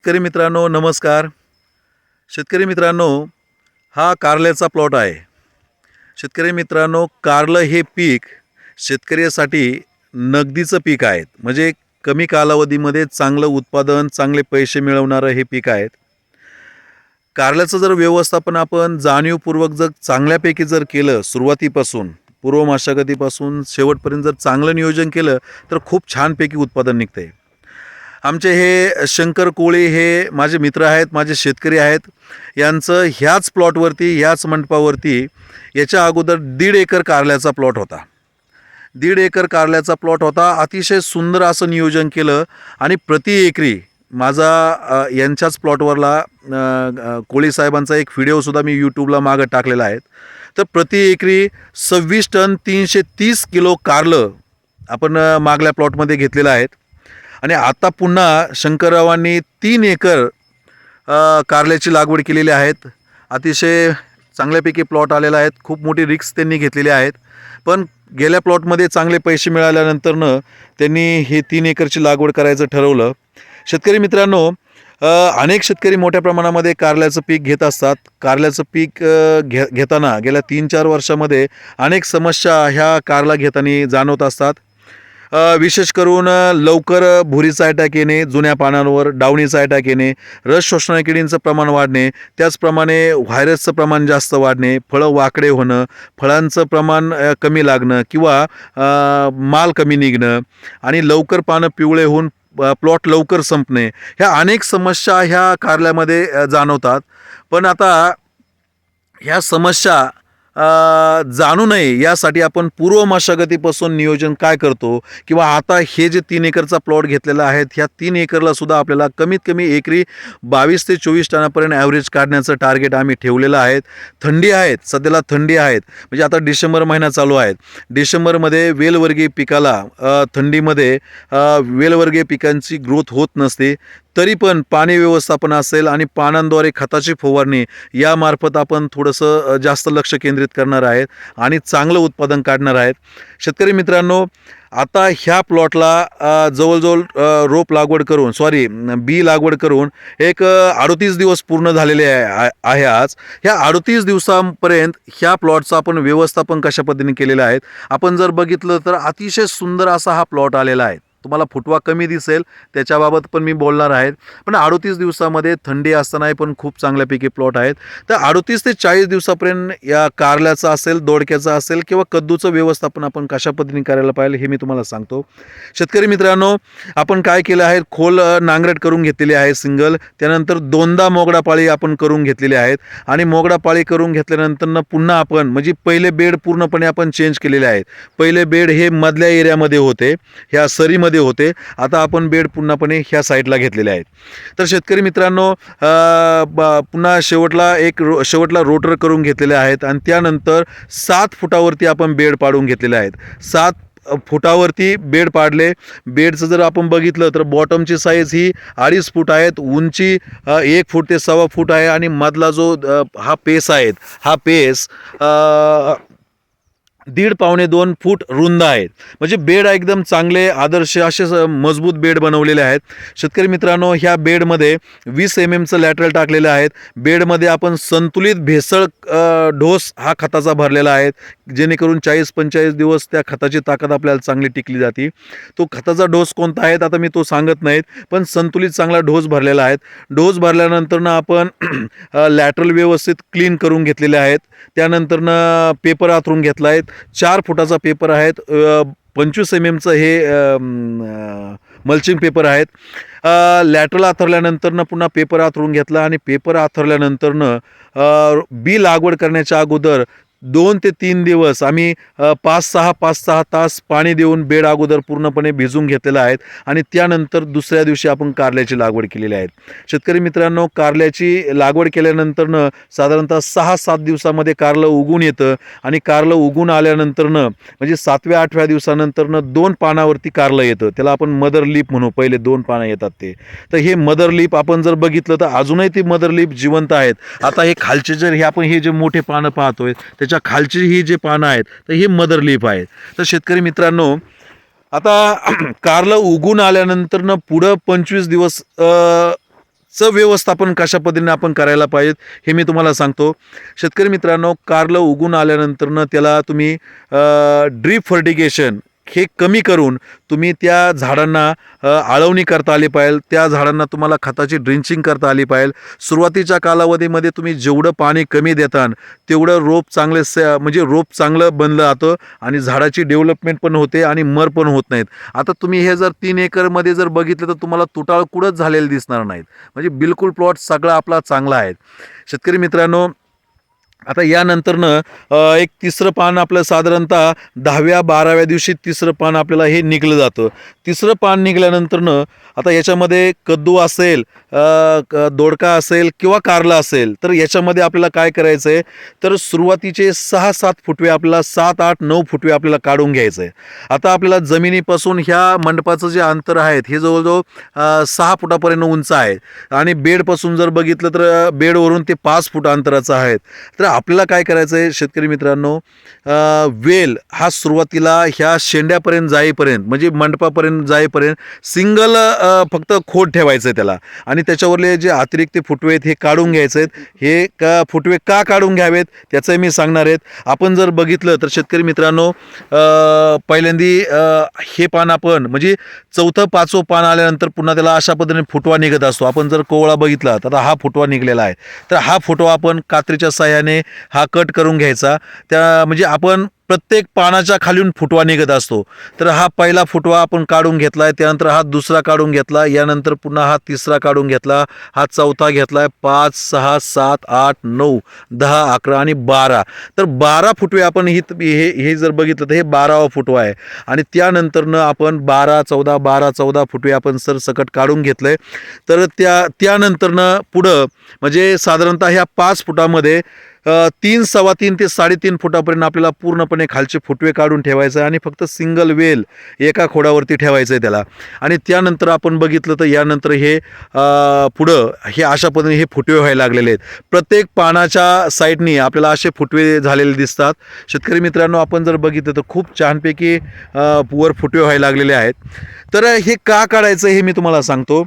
शेतकरी मित्रांनो नमस्कार. शेतकरी मित्रांनो, हा कारल्याचा प्लॉट आहे. शेतकरी मित्रांनो, कारलं हे पीक शेतकऱ्यासाठी नगदीचं पीक आहे. म्हणजे कमी कालावधीमध्ये चांगलं उत्पादन, चांगले पैसे मिळवणारं हे पीक आहे. कारल्याचं जर व्यवस्थापन आपण जाणीवपूर्वक जर चांगल्यापैकी जर केलं, सुरुवातीपासून पूर्व मशागतीपासून शेवटपर्यंत जर चांगलं नियोजन केलं तर खूप छानपैकी उत्पादन निघते. आमचे हे शंकर कोळी हे माझे मित्र आहेत, माझे शेतकरी आहेत. यांचं ह्याच प्लॉटवरती, ह्याच मंडपावरती याच्या अगोदर 1.5 एकर कारल्याचा प्लॉट होता. 1.5 एकर कारल्याचा प्लॉट होता. अतिशय सुंदर असं नियोजन केलं आणि प्रति एकरी माझा यांच्याच प्लॉटवरला कोळी साहेबांचा एक व्हिडिओसुद्धा मी यूट्यूबला मागं टाकलेला आहे. तर प्रति एकरी 26 टन 330 किलो कारलं आपण मागल्या प्लॉटमध्ये घेतलेलं आहे. आणि आता पुन्हा शंकररावांनी 3 एकर कारल्याची लागवड केलेली आहेत. अतिशय चांगल्यापैकी प्लॉट आलेला आहे. खूप मोठी रिस्क त्यांनी घेतलेली आहेत. पण गेल्या प्लॉटमध्ये चांगले पैसे मिळाल्यानंतरनं त्यांनी हे 3 एकरची लागवड करायचं ठरवलं. शेतकरी मित्रांनो, अनेक शेतकरी मोठ्या प्रमाणामध्ये कारल्याचं पीक घेत असतात. कारल्याचं पीक घेताना गेल्या 3-4 वर्षामध्ये अनेक समस्या ह्या कारला घेताना जाणवत असतात. विशेष करून लवकर भुरीचा अटॅक येणे, जुन्या पानांवर डावणीचा अटॅक येणे, रस शोषणाऱ्या किडींचं प्रमाण वाढणे, त्याचप्रमाणे व्हायरसचं प्रमाण जास्त वाढणे, फळं वाकडे होणं, फळांचं प्रमाण कमी लागणं किंवा माल कमी निघणं आणि लवकर पानं पिवळे होऊन प्लॉट लवकर संपणे, ह्या अनेक समस्या ह्या कारल्यामध्ये जाणवतात. पण आता ह्या समस्या जाणू नये यासाठी आपण पूर्व मशागतीपासून नियोजन काय करतो किंवा आता हे जे 3 एकरचा प्लॉट घेतलेला आहे, ह्या 3 एकरला सुद्धा आपल्याला कमीत कमी एकरी 22 ते 24 टनापर्यंत ॲव्हरेज काढण्याचं टार्गेट आम्ही ठेवलेलं आहे. थंडी आहेत, सध्याला थंडी आहेत. म्हणजे आता डिसेंबर महिना चालू आहे. डिसेंबरमध्ये वेलवर्गीय पिकाला थंडीमध्ये वेलवर्गीय पिकांची ग्रोथ होत नसते. तरी पण पाणी व्यवस्थापन असेल आणि पानांद्वारे खताची फवारणी यामार्फत आपण थोडंसं जास्त लक्ष केंद्रित करणार आहेत आणि चांगलं उत्पादन काढणार आहेत. शेतकरी मित्रांनो, आता ह्या प्लॉटला जवळजवळ रोप लागवड करून बी लागवड करून एक 38 दिवस पूर्ण झालेले आहे आज. ह्या 38 दिवसांपर्यंत ह्या प्लॉटचं आपण व्यवस्थापन कशा पद्धतीने केलेलं आहे. आपण जर बघितलं तर अतिशय सुंदर असा हा प्लॉट आलेला आहे. तुम्हाला फुटवा कमी दिसेल, त्याच्याबाबत पण मी बोलणार आहे. पण 38 दिवसामध्ये थंडी असतानाही पण खूप चांगल्यापैकी प्लॉट आहेत. तर 38 ते 40 दिवसापर्यंत या कारल्याचं असेल, दोडक्याचं असेल किंवा कद्दूचं व्यवस्थापन आपण कशा पद्धतीने करायला पाहिजे हे मी तुम्हाला सांगतो. शेतकरी मित्रांनो, आपण काय केलं आहे, खोल नांगरट करून घेतलेली आहे सिंगल. त्यानंतर 2दा मोगडा पाळी आपण करून घेतलेली आहेत आणि मोगडा पाळी करून घेतल्यानंतर पुन्हा आपण म्हणजे पहिले बेड पूर्णपणे आपण चेंज केलेले आहेत. पहिले बेड हे मधल्या एरियामध्ये होते, ह्या सरीमध्ये होते. आता आपण बेड पूर्णपणे ह्या साईडला घेतलेले आहेत. तर शेतकरी मित्रांनो, पुन्हा शेवटला रोटर करून घेतलेले आहेत आणि त्यानंतर 7 फुटावरती आपण बेड पाडून घेतलेले आहेत. 7 फुटावरती बेड पाडले. बेडचं जर आपण बघितलं तर बॉटमची साईज ही 2.5 फूट आहेत, उंची 1 फूट ते 1.25 फूट आहे आणि मधला जो हा पेस आहे, हा पेस 1.5-2 फूट रुंद आहेत. म्हणजे बेड एकदम चांगले आदर्श असे मजबूत बेड बनवलेले आहेत. शेतकरी मित्रांनो, ह्या बेडमध्ये 20 mm लॅटरल टाकलेलं आहेत. बेडमध्ये आपण संतुलित भेसळ ढोस हा खताचा भरलेला आहे, जेणेकरून 40-45 दिवस त्या खताची ताकद आपल्याला चांगली टिकली जाते. तो खताचा डोस कोणता आहे आता मी तो सांगत नाहीत, पण संतुलित चांगला डोस भरलेला आहे. डोस भरल्यानंतरनं आपण लॅटरल व्यवस्थित क्लीन करून घेतलेले आहेत. त्यानंतरनं पेपर आथरून घेतला आहे. 4 फुटाचा पेपर आहेत. 25 mm हे मल्चिंग पेपर आहेत. लॅटरल आथरल्यानंतरनं पुन्हा पेपर आथरून घेतला आणि पेपर आथरल्यानंतरनं बी लागवड करण्याच्या अगोदर 2 ते 3 दिवस आम्ही 5-6 तास पाणी देऊन बेड अगोदर पूर्णपणे भिजवून घेतलेलं आहे आणि त्यानंतर दुसऱ्या दिवशी आपण कारल्याची लागवड केलेली आहे. शेतकरी मित्रांनो, कारल्याची लागवड केल्यानंतरनं साधारणतः 6-7 दिवसामध्ये कारलं उगून येतं आणि कारलं उगून आल्यानंतरनं म्हणजे 7व्या-8व्या दिवसानंतरनं 2 पानावरती कारलं येतं. त्याला आपण मदर लीप म्हणू. पहिले 2 पानं येतात ते. तर हे मदर लीप आपण जर बघितलं तर अजूनही ती मदर लीप जिवंत आहेत. आता हे खालचे जर आपण हे जे मोठे पानं पाहतोय त्याच्या खालची ही जे पानं आहेत तर हे मदर लीफ आहेत. तर शेतकरी मित्रांनो, आता कारलं उगून आल्यानंतरनं पुढं 25 दिवस चं व्यवस्थापन कशा पद्धतीने आपण करायला पाहिजे हे मी तुम्हाला सांगतो. शेतकरी मित्रांनो, कारलं उगून आल्यानंतरनं त्याला तुम्ही ड्रीप फर्टिगेशन हे कमी करून तुम्ही त्या झाडांना आळवणी करता आली पाहिजे. त्या झाडांना तुम्हाला खताची ड्रिंचिंग करता आली पाहिजे. सुरुवातीच्या कालावधीमध्ये तुम्ही जेवढं पाणी कमी देताल तेवढं रोप म्हणजे रोप चांगलं बनलं जातं आणि झाडाची डेव्हलपमेंट पण होते आणि मर पण होत नाहीत. आता तुम्ही हे जर 3 एकरमध्ये जर बघितलं तर तुम्हाला तुटाळ कुठंच झालेले दिसणार नाहीत. म्हणजे बिलकुल प्लॉट सगळा आपला चांगला आहे. शेतकरी मित्रांनो, आता यानंतरनं एक तिसरं पान आपलं साधारणतः 10व्या-12व्या दिवशी तिसरं पान आपल्याला हे निघलं जातं. तिसरं पान निघाल्यानंतरनं आता याच्यामध्ये कद्दू असेल, दोडका असेल किंवा कारला असेल, तर याच्यामध्ये आपल्याला काय करायचं आहे, तर सुरुवातीचे 6-7 फुटवे आपल्याला 7-8-9 फुटवे आपल्याला काढून घ्यायचं आहे. आता आपल्याला जमिनीपासून ह्या मंडपाचं जे अंतर आहे हे जवळजवळ 6 फुटापर्यंत उंच आहे आणि बेडपासून जर बघितलं तर बेडवरून ते 5 फूट अंतराचं आहे. तर आपल्याला काय करायचं आहे शेतकरी मित्रांनो, वेल हा सुरुवातीला ह्या शेंड्यापर्यंत जाईपर्यंत म्हणजे मंडपापर्यंत जाईपर्यंत सिंगल फक्त खोड ठेवायचं आहे त्याला आणि त्याच्यावरले जे अतिरिक्त फुटवे आहेत हे काढून घ्यायचे आहेत. हे फुटवे का काढून घ्यावेत त्याचंही मी सांगणार आहेत. आपण जर बघितलं तर शेतकरी मित्रांनो, पहिल्यांदी हे पान आपण म्हणजे 4-5वं पान आल्यानंतर पुन्हा त्याला अशा पद्धतीने फुटवा निघत असतो. आपण जर कोवळा बघितला तर हा फुटवा निघलेला आहे. तर हा फुटवा आपण कात्रीच्या साहाय्याने हा कट करून घ्यायचा. म्हणजे आपण प्रत्येक पानाच्या खालून फुटवा निघत असतो. तर हा पहिला फुटवा आपण काढून घेतला, त्यानंतर हा दुसरा काढून घेतला, यानंतर पुन्हा हा तिसरा काढून घेतला, हा चौथा घेतला, 5, 6, 7, 8, 9, 10, 11 आणि 12. तर 12 फुटवे आपण हे जर बघितलं तर हे 12वा फुटवा आहे आणि त्यानंतरनं आपण 12-14 फुटवे आपण सरसकट काढून घेतलंय. तर त्यानंतरनं पुढं म्हणजे साधारणतः ह्या 5 फुटामध्ये 3, 3.25 ते 3.5 फुटापर्यंत आपल्याला पूर्णपणे खालचे फुटवे काढून ठेवायचं आहे आणि फक्त सिंगल वेल एका खोडावरती ठेवायचं आहे त्याला. आणि त्यानंतर आपण बघितलं तर यानंतर हे पुढं हे अशा पद्धतीने हे फुटवे व्हायला लागलेले आहेत. प्रत्येक पानाच्या साईडनी आपल्याला असे फुटवे झालेले दिसतात. शेतकरी मित्रांनो, आपण जर बघितलं तर खूप छानपैकी वर फुटवे व्हायला लागलेले आहेत. तर हे का काढायचं हे मी तुम्हाला सांगतो.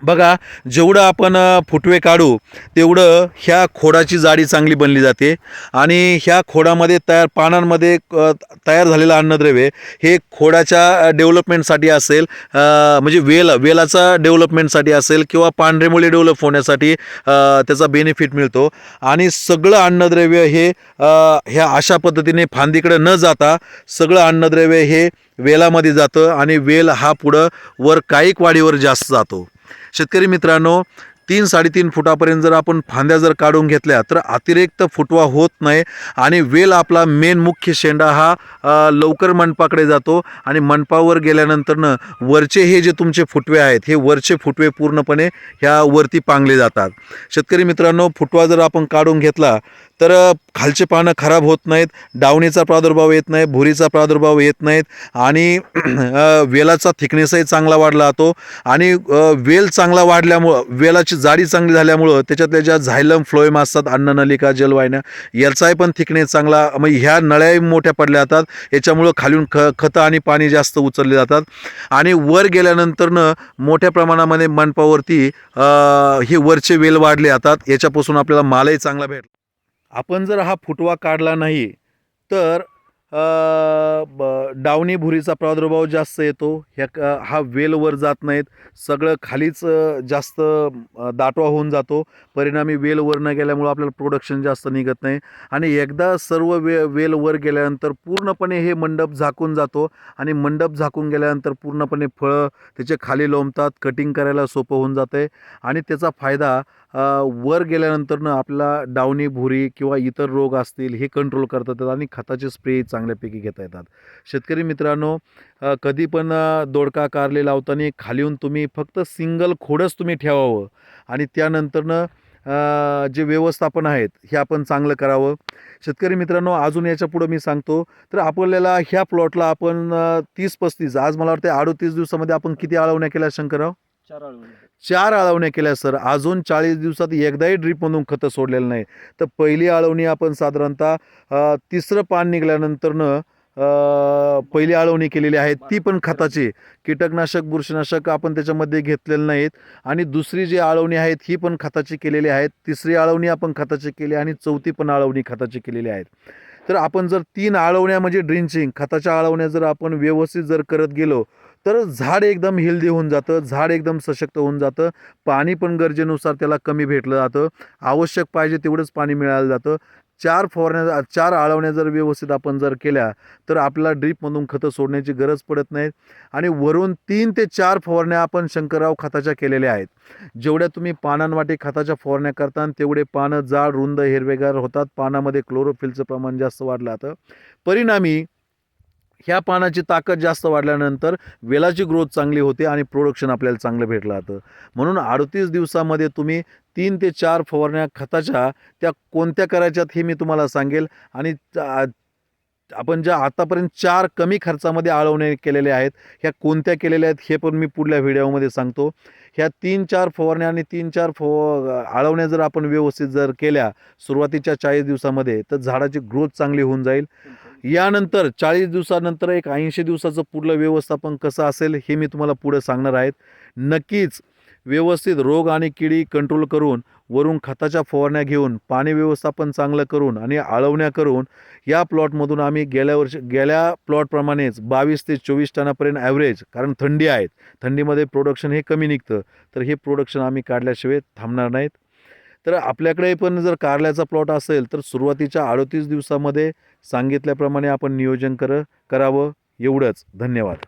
बघा, जेवढं आपण फुटवे काढू तेवढं ह्या खोडाची जाडी चांगली बनली जाते आणि ह्या खोडामध्ये पानांमध्ये तयार झालेलं अन्नद्रव्य हे खोडाच्या डेव्हलपमेंटसाठी असेल, म्हणजे वेलाचा डेव्हलपमेंटसाठी असेल किंवा पांढरे मुळे डेव्हलप होण्यासाठी त्याचा बेनिफिट मिळतो आणि सगळं अन्नद्रव्य हे ह्या अशा पद्धतीने फांदीकडे न जाता सगळं अन्नद्रव्य हे वेलामध्ये जातं आणि वेल हा पुढं वर कायिक वाढीवर जास्त जातो. शेतकरी मित्रांनो, 3-3.5 फुटापर्यंत जर आपण फांद्या जर काढून घेतल्या तर अतिरिक्त फुटवा होत नाही आणि वेल आपला मेन मुख्य शेंडा हा लवकर मंडपाकडे जातो आणि मंडपावर गेल्यानंतरनं वरचे हे जे तुमचे फुटवे आहेत हे वरचे फुटवे पूर्णपणे ह्या वरती पांगले जातात. शेतकरी मित्रांनो, फुटवा जर आपण काढून घेतला तर खालचे पानं खराब होत नाहीत, डावणीचा प्रादुर्भाव येत नाही, भुरीचा प्रादुर्भाव येत नाहीत आणि वेलाचा थिकनेसही चांगला वाढला जातो आणि वेल चांगला वाढल्यामुळं, वेलाची जाडी चांगली झाल्यामुळं त्याच्यातल्या ज्या झायलम फ्लोएम असतात, अन्ननलिका, जलवाहिन्या, याचाही पण थिकनेस चांगला, म्हणजे ह्या नळ्याही मोठ्या पडल्या जातात. याच्यामुळं खालून खतं आणि पाणी जास्त उचलले जातात आणि वर गेल्यानंतरनं मोठ्या प्रमाणामध्ये मंडपावरती हे वरचे वेल वाढले जातात. याच्यापासून आपल्याला मालही चांगला भेटतो. आपण जर हा फुटवा काढला नाही तर डावणी भुरीचा प्रादुर्भाव जास्त येतो. हा वेल वर जात नाहीत, सगळं खालीच जास्त दाटवा होऊन जातो. परिणामी वेल वर न गेल्यामुळं आपल्याला प्रोडक्शन जास्त निघत नाही आणि एकदा सर्व वेल वर गेल्यानंतर पूर्णपणे हे मंडप झाकून जातो आणि मंडप झाकून गेल्यानंतर पूर्णपणे फळं त्याचे खाली लोंबतात, कटिंग करायला सोपं होऊन जातं आहे आणि त्याचा फायदा वर गेल्यानंतरनं आपल्याला डावणी भुरी किंवा इतर रोग असतील हे कंट्रोल करता येतात आणि खताचे स्प्रे चांगल्यापैकी घेता येतात. शेतकरी मित्रांनो, कधी पण दोडका कारले लावताना खालीहून तुम्ही फक्त सिंगल खोडच तुम्ही ठेवावं आणि त्यानंतरनं जे व्यवस्थापन आहेत हे आपण चांगलं करावं. शेतकरी मित्रांनो, अजून याच्या पुढं मी सांगतो तर आपल्याला ह्या प्लॉटला आपण 30-35, आज मला वाटतं 38 दिवसामध्ये आपण किती आळवण्या केल्या शंकरराव? 4 आळवण्या केल्या सर. अजून 40 दिवसात एकदाही ड्रीपमधून खतं सोडलेलं नाही. तर पहिली आळवणी आपण साधारणतः तिसरं पान निघाल्यानंतरनं पहिली आळवणी केलेली आहे, ती पण खताची. कीटकनाशक बुरशीनाशक आपण त्याच्यामध्ये घेतलेलं नाहीत. आणि दुसरी जी आळवणी आहेत ही पण खताची केलेली आहेत. तिसरी आळवणी आपण खताची केली आणि चौथी पण आळवणी खताची केलेली आहेत. तर आपण जर 3 आळवण्या म्हणजे ड्रिंचिंग खताच्या आळवण्या जर आपण व्यवस्थित जर करत गेलो तर झाड एकदम हेल्दी होऊन जातं, झाड एकदम सशक्त होऊन जातं. पाणी पण गरजेनुसार त्याला कमी भेटलं जातं. आवश्यक पाहिजे तेवढंच पाणी मिळालं जातं. 4 आळवण्या जर व्यवस्थित आपण जर केल्या तर आपल्याला ड्रीपमधून खतं सोडण्याची गरज पडत नाही. आणि वरून 3 ते 4 फवारण्या आपण शंकरराव खताच्या केलेल्या आहेत. जेवढ्या तुम्ही पानांवाटे खताच्या फवारण्या करता तेवढे पानं जाड, रुंद, हिरवेगार होतात. पानामध्ये क्लोरोफिलचं प्रमाण जास्त वाढलं जातं. परिणामी ह्या पानाची ताकद जास्त वाढल्यानंतर वेलाची ग्रोथ चांगली होते आणि प्रोडक्शन आपल्याला चांगलं भेटलं जातं. म्हणून 38 दिवसामध्ये तुम्ही 3 ते 4 फवारण्या खताच्या त्या कोणत्या करायच्यात हे मी तुम्हाला सांगेल. आणि आपण ज्या आतापर्यंत 4 कमी खर्चामध्ये आळवण्या केलेल्या आहेत, ह्या कोणत्या केलेल्या आहेत हे पण मी पुढल्या व्हिडिओमध्ये सांगतो. ह्या 3-4 फवारण्या आणि 3-4 आळवण्या जर आपण व्यवस्थित जर केल्या सुरुवातीच्या 40 दिवसामध्ये तर झाडाची ग्रोथ चांगली होऊन जाईल. यानंतर 40 दिवसानंतर एक 80 दिवसाचं पुढलं व्यवस्थापन कसं असेल हे मी तुम्हाला पुढे सांगणार आहेत. नक्कीच व्यवस्थित रोग आणि किडी कंट्रोल करून वरून खताच्या फवारण्या घेऊन पाणी व्यवस्थापन चांगलं करून आणि आळवण्या करून या प्लॉटमधून आम्ही गेल्या प्लॉटप्रमाणेच 22 ते 24 टनापर्यंत ॲव्हरेज, कारण थंडी आहे, थंडीमध्ये प्रोडक्शन हे कमी निघतं, तर हे प्रोडक्शन आम्ही काढल्याशिवाय थांबणार नाहीत. तर आपल्याकडे पण जर कारल्याचा प्लॉट असेल तर सुरुवातीच्या 38 दिवसामध्ये सांगितल्याप्रमाणे आपण नियोजन करावं. एवढंच. धन्यवाद.